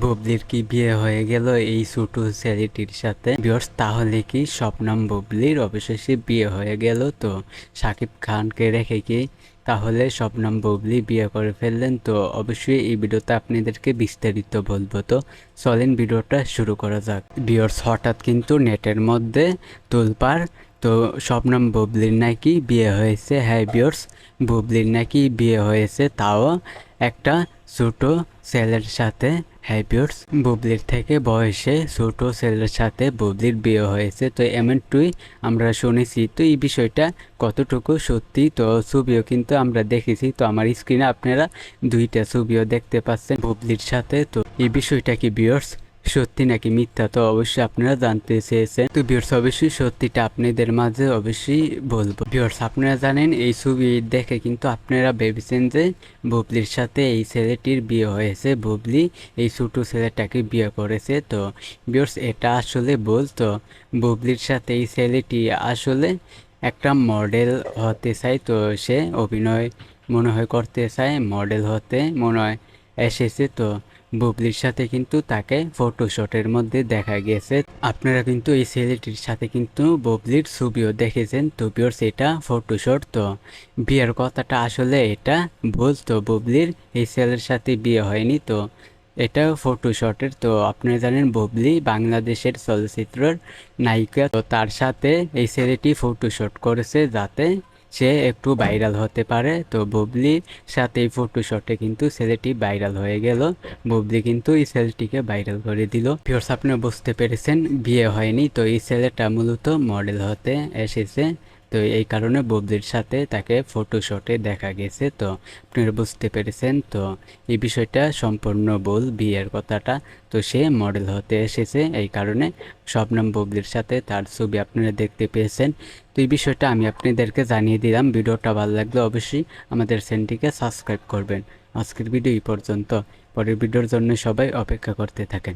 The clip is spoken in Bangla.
বুবলির কি বিয়ে হয়ে গেল এই ছোট ছেলেটির সাথে? ভিউয়ার্স, তাহলে কি শবনম বুবলির অবশেষে বিয়ে হয়ে গেল? তো শাকিব খানকে রেখে কি তাহলে শবনম বুবলি বিয়ে করে ফেললেন? তো অবশ্যই এই ভিডিওতে আপনাদেরকে বিস্তারিত বলবো। তো চলেন ভিডিওটা শুরু করা যাক। ভিউয়ার্স, হঠাৎ কিন্তু নেটের মধ্যে তোলপাড়। তো শবনম বুবলির নাকি বিয়ে হয়েছে। হ্যাঁ ভিউয়ার্স, বুবলির নাকি বিয়ে হয়েছে, তাও একটা ছোট ছেলের সাথে। হ্যাঁ ভিউয়ার্স, বুবলির থেকে বয়সে ছোট ছেলের সাথে বুবলির বিয়ে হয়েছে। তো এমনটাই আমরা শুনেছি। তো এই বিষয়টা কতটুকু সত্যি, তো ছবিও কিন্তু আমরা দেখেছি। তো আমার স্ক্রিনে আপনারা দুইটা ছবিও দেখতে পাচ্ছেন বুবলির সাথে। তো এই বিষয়টা কি ভিউয়ার্স সত্যি নাকি মিথ্যা, তো অবশ্যই আপনারা জানতে চেয়েছেন। তো ভিউয়ার্স, অবশ্যই সত্যিটা আপনাদের মাঝে অবশ্যই বলবো। ভিউয়ার্স, আপনারা জানেন এই ছবি দেখে কিন্তু আপনারা ভেবেছেন যে বুবলির সাথে এই ছেলেটির বিয়ে হয়েছে, বুবলি এই ছোট ছেলেটাকে বিয়ে করেছে। তো ভিউয়ার্স, এটা আসলে ভুল। তো বুবলির সাথে এই ছেলেটি আসলে একটা মডেল হতে চায়। তো সে অভিনয় মনে হয় করতে চায়, মডেল হতে মনে হয় এসেছে। তো বুবলির সাথে কিন্তু তাকে ফটোশুটের মধ্যে দেখা গেছে। আপনারা কিন্তু এই ছেলেটির সাথে কিন্তু বুবলির ছবিও দেখেছেন। তো ভিউয়ার্স, এটা ফটোশুট। তো বিয়ের কথাটা আসলে এটা ভুল। তো বুবলির এই ছেলের সাথে বিয়ে হয়নি। তো এটা ফটোশুটের। তো আপনারা জানেন বুবলি বাংলাদেশের চলচ্চিত্রের নায়িকা। তো তার সাথে এই ছেলেটি ফটোশুট করেছে যাতে সে একটু ভাইরাল হতে পারে। তো বুবলির সাথে এই ফটোশুটে কিন্তু ছেলেটি ভাইরাল হয়ে গেল। বুবলি কিন্তু এই ছেলেটিকে ভাইরাল করে দিল। ভিউয়ার্স, আপনারা বুঝতে পেরেছেন বিয়ে হয়নি। তো এই ছেলেটা মূলত মডেল হতে এসেছে। তো এই কারণে বুবলির সাথে তাকে ফটোশুটে দেখা গেছে। তো আপনারা বুঝতে পেরেছেন। তো এই বিষয়টা সম্পূর্ণ ভুল বিয়ের কথাটা। তো সে মডেল হতে এসেছে, এই কারণে শবনম বুবলির সাথে তার ছবি আপনারা দেখতে পেয়েছেন। তো এই বিষয়টা আমি আপনাদেরকে জানিয়ে দিলাম। ভিডিওটা ভালো লাগলে অবশ্যই আমাদের চ্যানেলটিকে সাবস্ক্রাইব করবেন। আজকের ভিডিও এই পর্যন্ত। পরের ভিডিওর জন্য সবাই অপেক্ষা করতে থাকেন।